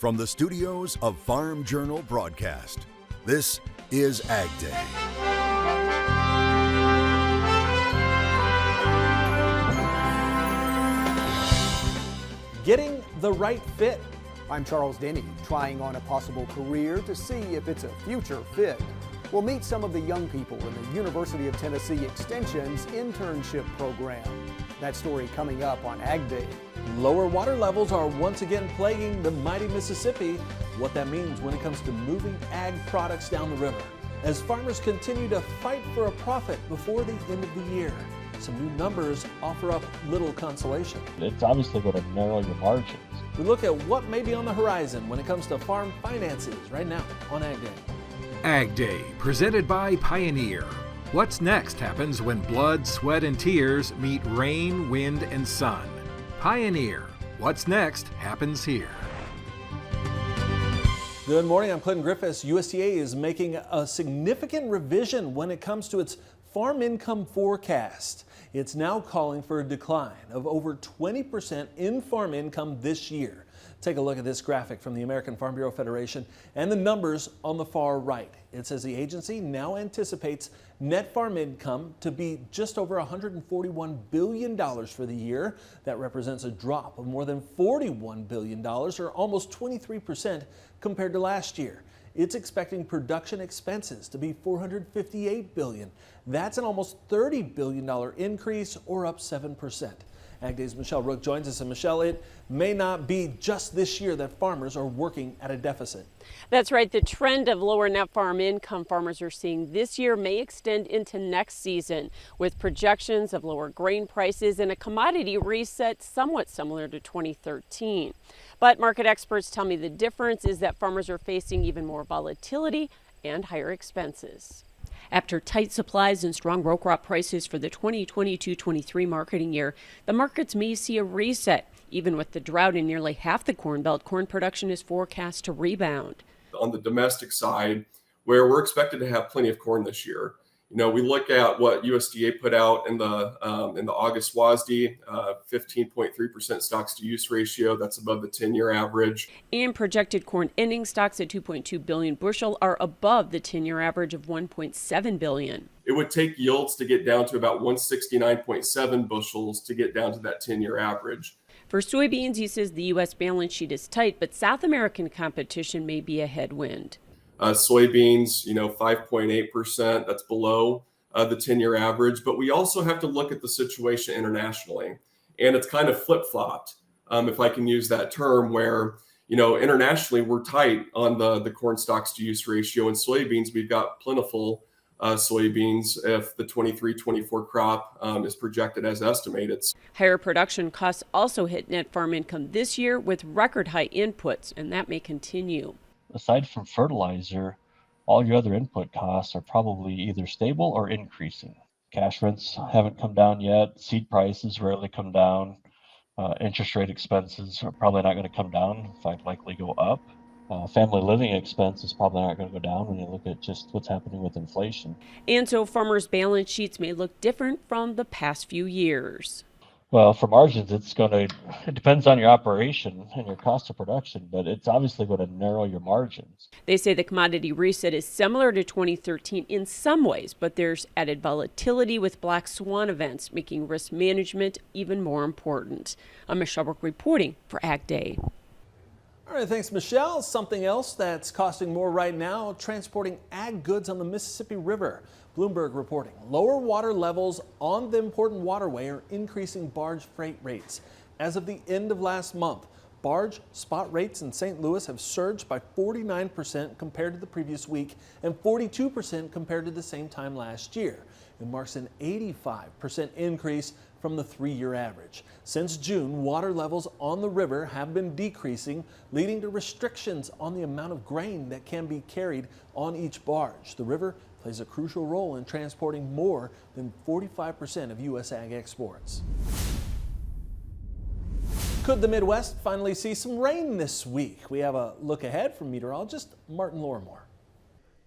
from the studios of Farm Journal Broadcast, this is AgDay. Getting the right fit. I'm Charles Denny, trying on a possible career to see if it's a future fit. We'll meet some of the young people in the University of Tennessee Extension's internship program. That story coming up on AgDay. Lower water levels are once again plaguing the mighty Mississippi. What that means when it comes to moving ag products down the river, as farmers continue to fight for a profit before the end of the year. Some new numbers offer up little consolation. It's obviously going to narrow your margins. We look at what may be on the horizon when it comes to farm finances right now on AgDay. AgDay, presented by Pioneer. What's next happens when blood, sweat, and tears meet rain, wind, and sun. Pioneer. What's next happens here. Good morning, I'm Clinton Griffiths. USDA is making a significant revision when it comes to its farm income forecast. It's now calling for a decline of over 20% in farm income this year. Take a look at this graphic from the American Farm Bureau Federation and the numbers on the far right. It says the agency now anticipates net farm income to be just over $141 billion for the year. That represents a drop of more than $41 billion, or almost 23% compared to last year. It's expecting production expenses to be $458 billion. That's an almost $30 billion increase, or up 7%. AgDay's Michelle Rook joins us. And Michelle, it may not be just this year that farmers are working at a deficit. That's right. The trend of lower net farm income farmers are seeing this year may extend into next season, with projections of lower grain prices and a commodity reset somewhat similar to 2013. But market experts tell me the difference is that farmers are facing even more volatility and higher expenses. After tight supplies and strong row crop prices for the 2022-23 marketing year, the markets may see a reset. Even with the drought in nearly half the Corn Belt, corn production is forecast to rebound. On the domestic side, where we're expected to have plenty of corn this year, we look at what USDA put out in the August WASDE, 15.3% stocks to use ratio. That's above the 10-year average. And projected corn ending stocks at 2.2 billion bushel are above the 10-year average of 1.7 billion. It would take yields to get down to about 169.7 bushels to get down to that 10-year average. For soybeans, he says the U.S. balance sheet is tight, but South American competition may be a headwind. Soybeans, 5.8%, that's below the 10-year average. But we also have to look at the situation internationally. And it's kind of flip-flopped, if I can use that term, where, internationally we're tight on the corn stocks to use ratio. And soybeans, we've got plentiful soybeans if the 23-24 crop is projected as estimated. Higher production costs also hit net farm income this year with record high inputs, and that may continue. Aside from fertilizer, all your other input costs are probably either stable or increasing. Cash rents haven't come down yet. Seed prices rarely come down. Interest rate expenses are probably not going to come down. In fact, likely go up. Family living expense is probably not going to go down when you look at just what's happening with inflation. And so farmers' balance sheets may look different from the past few years. Well, for margins, it depends on your operation and your cost of production, but it's obviously going to narrow your margins. They say the commodity reset is similar to 2013 in some ways, but there's added volatility with black swan events, making risk management even more important. I'm Michelle Rook reporting for AgDay. All right, thanks, Michelle. Something else that's costing more right now, transporting ag goods on the Mississippi River. Bloomberg reporting lower water levels on the important waterway are increasing barge freight rates. As of the end of last month, barge spot rates in St. Louis have surged by 49% compared to the previous week and 42% compared to the same time last year. It marks an 85% increase from the 3-year average. Since June, water levels on the river have been decreasing, leading to restrictions on the amount of grain that can be carried on each barge. The river plays a crucial role in transporting more than 45% of U.S. ag exports. Could the Midwest finally see some rain this week? We have a look ahead from meteorologist Martin Lorimore.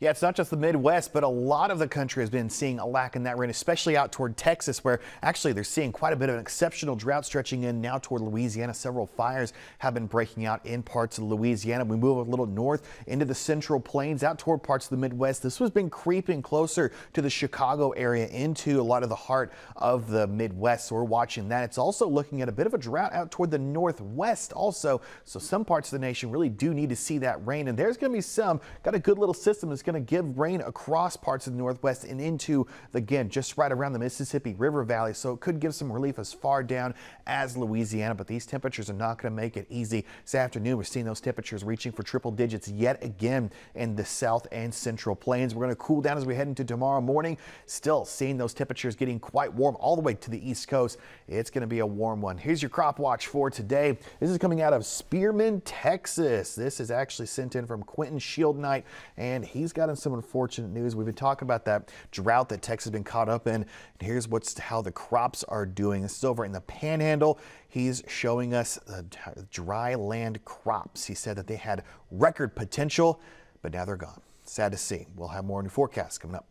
Yeah, it's not just the Midwest, but a lot of the country has been seeing a lack in that rain, especially out toward Texas, where actually they're seeing quite a bit of an exceptional drought stretching in now toward Louisiana. Several fires have been breaking out in parts of Louisiana. We move a little north into the Central Plains, out toward parts of the Midwest. This has been creeping closer to the Chicago area, into a lot of the heart of the Midwest. So we're watching that. It's also looking at a bit of a drought out toward the Northwest also. So some parts of the nation really do need to see that rain, and there's going to be got a good little system that's going to give rain across parts of the Northwest and into, again, just right around the Mississippi River Valley. So it could give some relief as far down as Louisiana, but these temperatures are not going to make it easy. This afternoon, we're seeing those temperatures reaching for triple digits yet again in the South and Central Plains. We're going to cool down as we head into tomorrow morning. Still seeing those temperatures getting quite warm all the way to the East Coast. It's going to be a warm one. Here's your crop watch for today. This is coming out of Spearman, Texas. This is actually sent in from Quentin Shield Knight, and he's got some unfortunate news. We've been talking about that drought that Texas has been caught up in. And here's how the crops are doing. This is over in the Panhandle. He's showing us the dry land crops. He said that they had record potential, but now they're gone. Sad to see. We'll have more new forecasts coming up.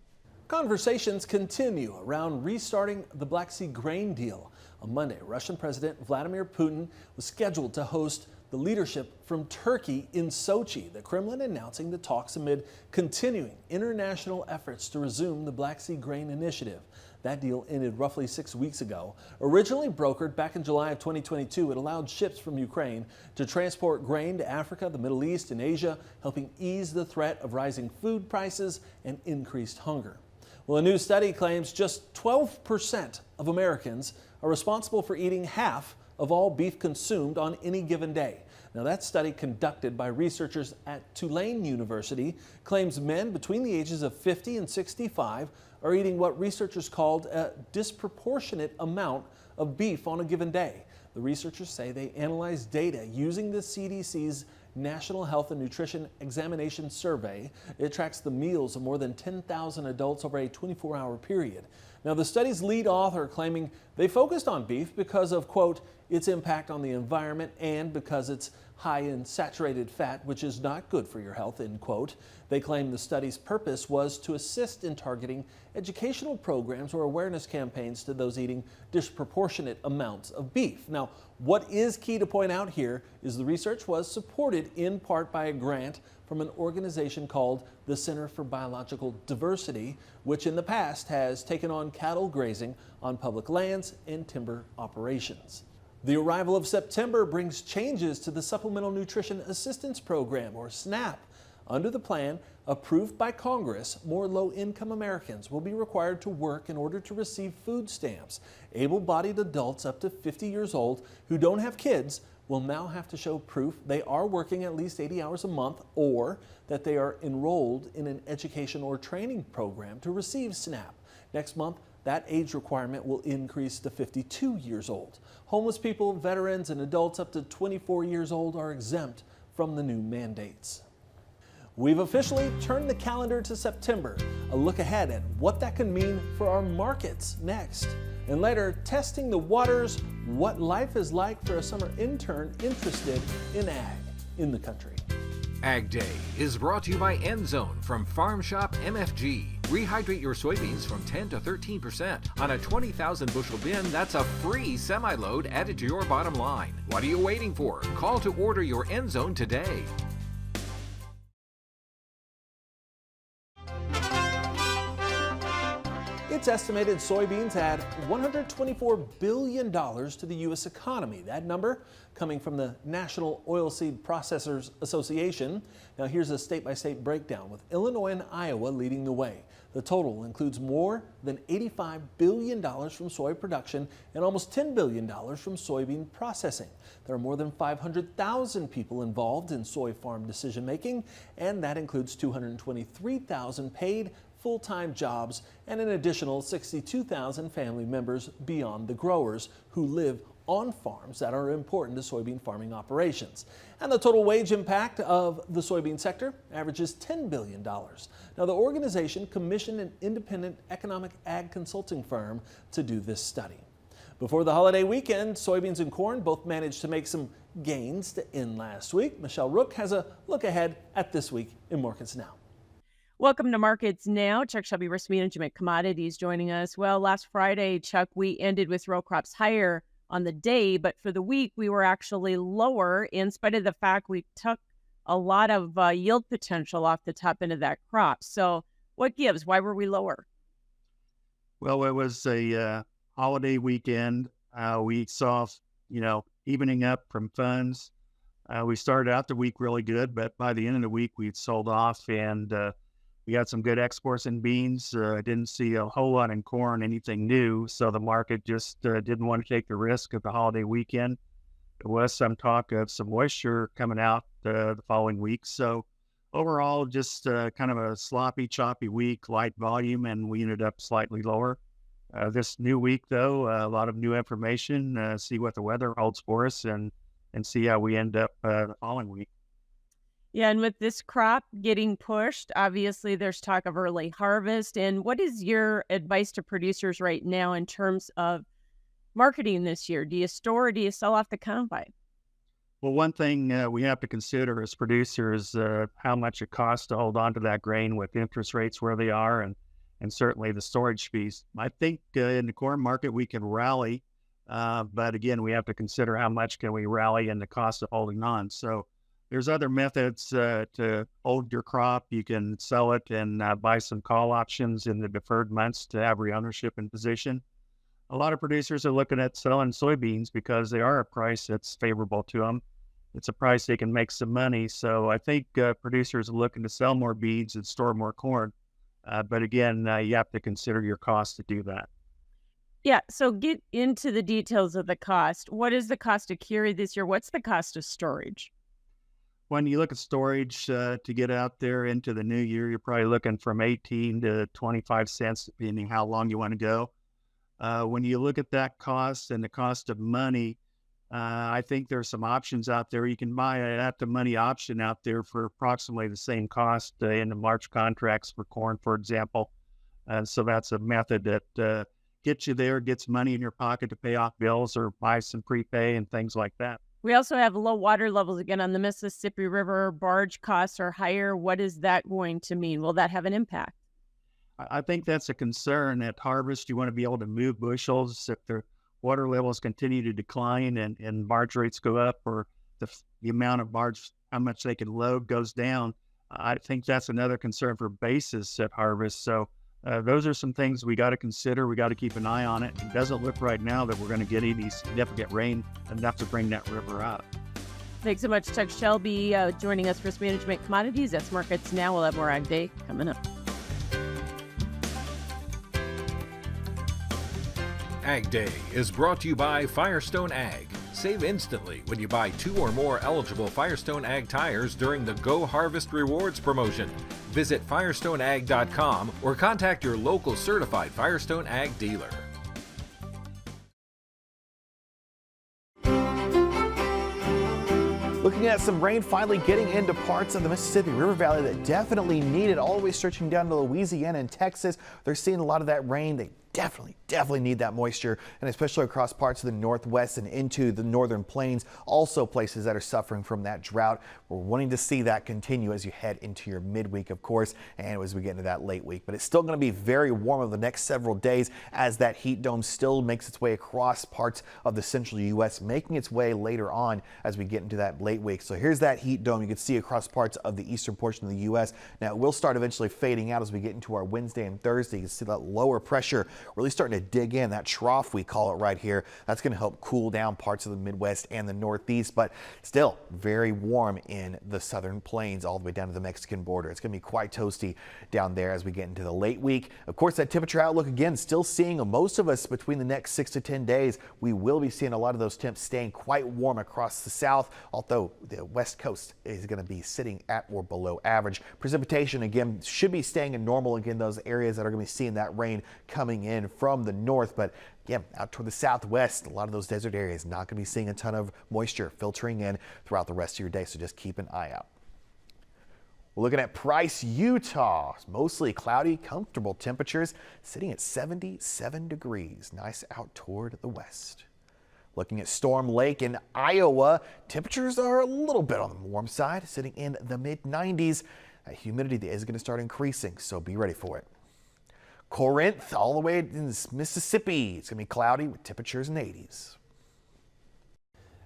Conversations continue around restarting the Black Sea grain deal. On Monday, Russian President Vladimir Putin was scheduled to host the leadership from Turkey in Sochi, the Kremlin announcing the talks amid continuing international efforts to resume the Black Sea Grain Initiative. That deal ended roughly 6 weeks ago. Originally brokered back in July of 2022, it allowed ships from Ukraine to transport grain to Africa, the Middle East, and Asia, helping ease the threat of rising food prices and increased hunger. Well, a new study claims just 12% of Americans are responsible for eating half of all beef consumed on any given day. Now, that study, conducted by researchers at Tulane University, claims men between the ages of 50 and 65 are eating what researchers called a disproportionate amount of beef on a given day. The researchers say they analyzed data using the CDC's National Health and Nutrition Examination Survey. It tracks the meals of more than 10,000 adults over a 24-hour period. Now, the study's lead author claiming they focused on beef because of, quote, its impact on the environment and because it's high in saturated fat, which is not good for your health, end quote. They claim the study's purpose was to assist in targeting educational programs or awareness campaigns to those eating disproportionate amounts of beef. Now, what is key to point out here is the research was supported in part by a grant from an organization called the Center for Biological Diversity, which in the past has taken on cattle grazing on public lands and timber operations. The arrival of September brings changes to the Supplemental Nutrition Assistance Program, or SNAP. Under the plan, approved by Congress, more low-income Americans will be required to work in order to receive food stamps. Able-bodied adults up to 50 years old who don't have kids will now have to show proof they are working at least 80 hours a month or that they are enrolled in an education or training program to receive SNAP. Next month, that age requirement will increase to 52 years old. Homeless people, veterans, and adults up to 24 years old are exempt from the new mandates. We've officially turned the calendar to September. A look ahead at what that can mean for our markets next. And later, testing the waters, what life is like for a summer intern interested in ag in the country. Ag Day is brought to you by Endzone from Farm Shop MFG. Rehydrate your soybeans from 10 to 13%. On a 20,000 bushel bin, that's a free semi-load added to your bottom line. What are you waiting for? Call to order your Endzone today. It's estimated soybeans add $124 billion to the U.S. economy. That number coming from the National Oilseed Processors Association. Now here's a state-by-state breakdown with Illinois and Iowa leading the way. The total includes more than $85 billion from soy production and almost $10 billion from soybean processing. There are more than 500,000 people involved in soy farm decision-making, and that includes 223,000 paid full-time jobs and an additional 62,000 family members beyond the growers who live on farms that are important to soybean farming operations. And the total wage impact of the soybean sector averages $10 billion. Now, the organization commissioned an independent economic ag consulting firm to do this study. Before the holiday weekend, soybeans and corn both managed to make some gains to end last week. Michelle Rook has a look ahead at this week in Markets Now. Welcome to Markets Now. Chuck Shelby, Risk Management Commodities, joining us. Well, last Friday, Chuck, we ended with row crops higher on the day, but for the week, we were actually lower in spite of the fact we took a lot of yield potential off the top end of that crop. So what gives? Why were we lower? Well, it was a holiday weekend. We saw, evening up from funds. We started out the week really good, but by the end of the week, we'd sold off, and we got some good exports in beans. I didn't see a whole lot in corn, anything new. So the market just didn't want to take the risk of the holiday weekend. There was some talk of some moisture coming out the following week. So overall, just kind of a sloppy, choppy week, light volume, and we ended up slightly lower. This new week, though, a lot of new information, see what the weather holds for us and see how we end up the following week. Yeah, and with this crop getting pushed, obviously there's talk of early harvest. And what is your advice to producers right now in terms of marketing this year? Do you store or do you sell off the combine? Well, one thing we have to consider as producers, how much it costs to hold on to that grain with interest rates where they are and certainly the storage fees. I think in the corn market we can rally, but again, we have to consider how much can we rally and the cost of holding on. So there's other methods to hold your crop. You can sell it and buy some call options in the deferred months to have re-ownership in position. A lot of producers are looking at selling soybeans because they are a price that's favorable to them. It's a price they can make some money. So I think producers are looking to sell more beans and store more corn. But again, you have to consider your cost to do that. Yeah, so get into the details of the cost. What is the cost to carry this year? What's the cost of storage? When you look at storage to get out there into the new year, you're probably looking from 18 to 25 cents, depending how long you want to go. When you look at that cost and the cost of money, I think there's some options out there. You can buy an at-the-money option out there for approximately the same cost in the March contracts for corn, for example. So that's a method that gets you there, gets money in your pocket to pay off bills or buy some prepay and things like that. We also have low water levels again on the Mississippi River. Barge costs are higher. What is that going to mean? Will that have an impact? I think that's a concern at harvest. You want to be able to move bushels if the water levels continue to decline and barge rates go up, or the amount of barge, how much they can load goes down. I think that's another concern for basis at harvest. So those are some things we got to consider. We got to keep an eye on it. It doesn't look right now that we're going to get any significant rain enough to bring that river out. Thanks so much, Chuck Shelby, joining us for Risk Management Commodities. That's Markets Now. We'll have more AgDay coming up. AgDay is brought to you by Firestone Ag. Save instantly when you buy 2 or more eligible Firestone Ag tires during the Go Harvest Rewards promotion. Visit firestoneag.com or contact your local certified Firestone Ag dealer. Looking at some rain finally getting into parts of the Mississippi River Valley that definitely need it, all the way stretching down to Louisiana and Texas. They're seeing a lot of that rain. They definitely need that moisture, and especially across parts of the Northwest and into the northern plains, also places that are suffering from that drought. We're wanting to see that continue as you head into your midweek, of course, and as we get into that late week. But it's still going to be very warm over the next several days as that heat dome still makes its way across parts of the central U.S., making its way later on as we get into that late week. So here's that heat dome you can see across parts of the eastern portion of the U.S. Now it will start eventually fading out as we get into our Wednesday and Thursday. You can see that lower pressure really starting to dig in, that trough we call it right here. That's going to help cool down parts of the Midwest and the Northeast, but still very warm in the southern plains all the way down to the Mexican border. It's going to be quite toasty down there as we get into the late week. Of course, that temperature outlook again, still seeing most of us between the next 6 to 10 days. We will be seeing a lot of those temps staying quite warm across the south, although the west coast is going to be sitting at or below average. Precipitation again should be staying in normal again, those areas that are going to be seeing that rain coming in from the north, but again, out toward the southwest, a lot of those desert areas not going to be seeing a ton of moisture filtering in throughout the rest of your day, so just keep an eye out. We're looking at Price, Utah. Mostly cloudy, comfortable temperatures sitting at 77 degrees. Nice out toward the west. Looking at Storm Lake in Iowa, temperatures are a little bit on the warm side, sitting in the mid-90s. That humidity is going to start increasing, so be ready for it. Corinth, all the way in Mississippi. It's going to be cloudy with temperatures in the 80s.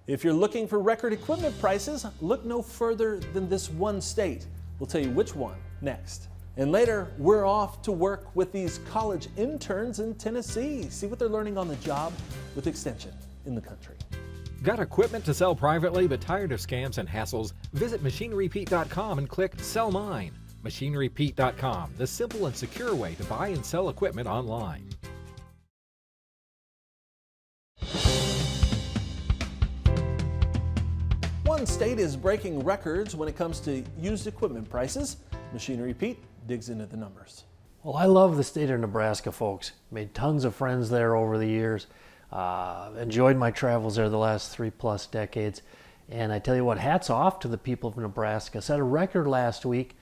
If you're looking for record equipment prices, look no further than this one state. We'll tell you which one next. And later, we're off to work with these college interns in Tennessee. See what they're learning on the job with Extension in the country. Got equipment to sell privately but tired of scams and hassles? Visit MachineryPete.com and click Sell Mine. MachineryPete.com, the simple and secure way to buy and sell equipment online. One state is breaking records when it comes to used equipment prices. Machinery Pete digs into the numbers. Well, I love the state of Nebraska, folks. Made tons of friends there over the years. Enjoyed my travels there the last 3+ decades. And I tell you what, hats off to the people of Nebraska. Set a record last week.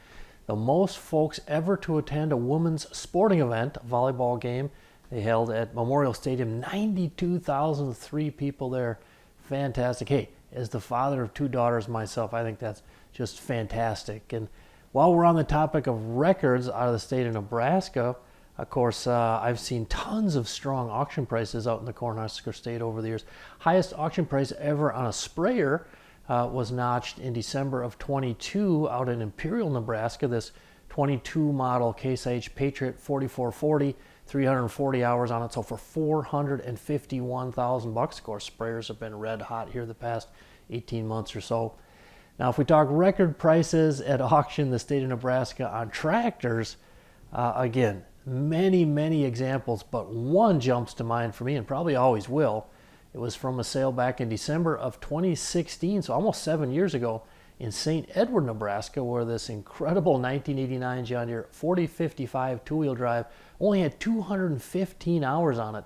The most folks ever to attend a women's sporting event, a volleyball game. They held at Memorial Stadium. 92,003 people there. Fantastic. Hey, as the father of 2 daughters myself, I think that's just fantastic. And while we're on the topic of records out of the state of Nebraska, of course, I've seen tons of strong auction prices out in the Cornhusker State over the years. Highest auction price ever on a sprayer was notched in December of 22 out in Imperial, Nebraska. This 22 model Case IH Patriot 4440, 340 hours on it, so for $451,000. Of course, sprayers have been red hot here the past 18 months or so. Now, if we talk record prices at auction in the state of Nebraska on tractors, again, many examples, but one jumps to mind for me and probably always will. It was from a sale back in December of 2016, so almost 7 years ago, in St. Edward, Nebraska, where this incredible 1989 John Deere 4055 two-wheel drive only had 215 hours on it.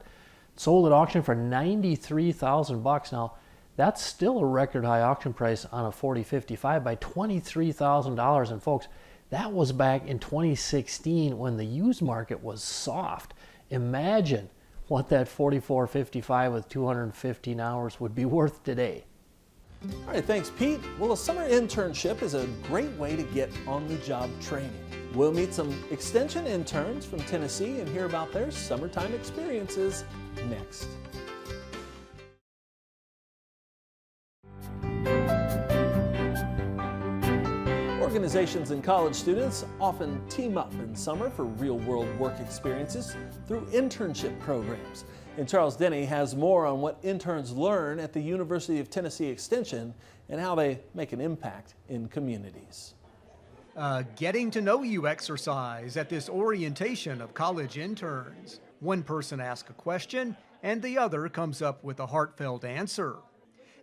Sold at auction for $93,000. Now, that's still a record high auction price on a 4055 by $23,000. And folks, that was back in 2016 when the used market was soft. Imagine what that 4455 with 215 hours would be worth today. All right, thanks, Pete. Well, a summer internship is a great way to get on-the-job training. We'll meet some extension interns from Tennessee and hear about their summertime experiences next. Organizations and college students often team up in summer for real-world work experiences through internship programs. And Charles Denny has more on what interns learn at the University of Tennessee Extension and how they make an impact in communities. Getting to know you exercise at this orientation of college interns. One person asks a question and the other comes up with a heartfelt answer.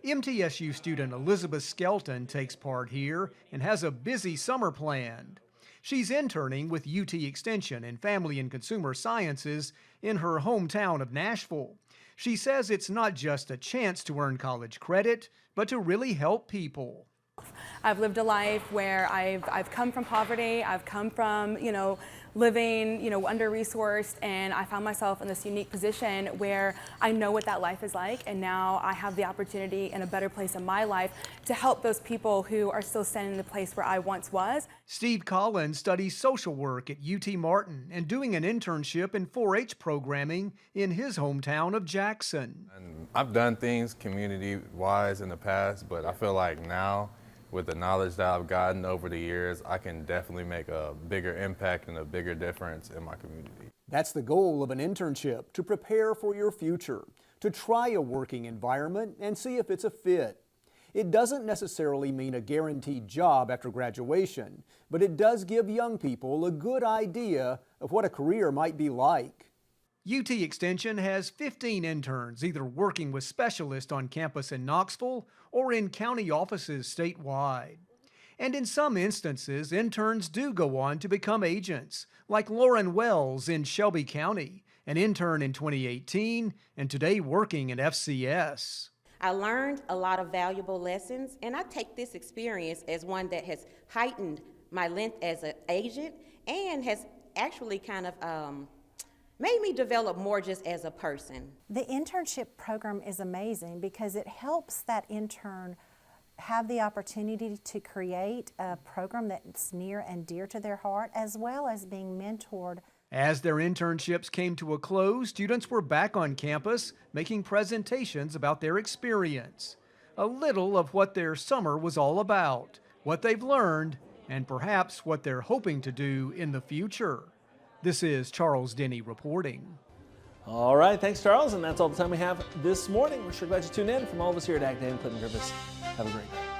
MTSU student Elizabeth Skelton takes part here and has a busy summer planned. She's interning with UT Extension in Family and Consumer Sciences in her hometown of Nashville. She says it's not just a chance to earn college credit, but to really help people. I've lived a life where I've come from poverty, I've come from, living, under-resourced, and I found myself in this unique position where I know what that life is like, and now I have the opportunity in a better place in my life to help those people who are still standing in the place where I once was. Steve Collins studies social work at UT Martin and doing an internship in 4-H programming in his hometown of Jackson. And I've done things community-wise in the past, but I feel like now, with the knowledge that I've gotten over the years, I can definitely make a bigger impact and a bigger difference in my community. That's the goal of an internship, to prepare for your future, to try a working environment and see if it's a fit. It doesn't necessarily mean a guaranteed job after graduation, but it does give young people a good idea of what a career might be like. UT Extension has 15 interns either working with specialists on campus in Knoxville or in county offices statewide. And in some instances, interns do go on to become agents, like Lauren Wells in Shelby County, an intern in 2018 and today working in FCS. I learned a lot of valuable lessons, and I take this experience as one that has heightened my length as an agent and has actually kind of made me develop more just as a person. The internship program is amazing because it helps that intern have the opportunity to create a program that's near and dear to their heart, as well as being mentored. As their internships came to a close, students were back on campus making presentations about their experience. A little of what their summer was all about, what they've learned, and perhaps what they're hoping to do in the future. This is Charles Denny reporting. All right, thanks, Charles, and that's all the time we have this morning. We're sure glad you tuned in. From all of us here at AgDay and Clinton Griffiths, have a great day.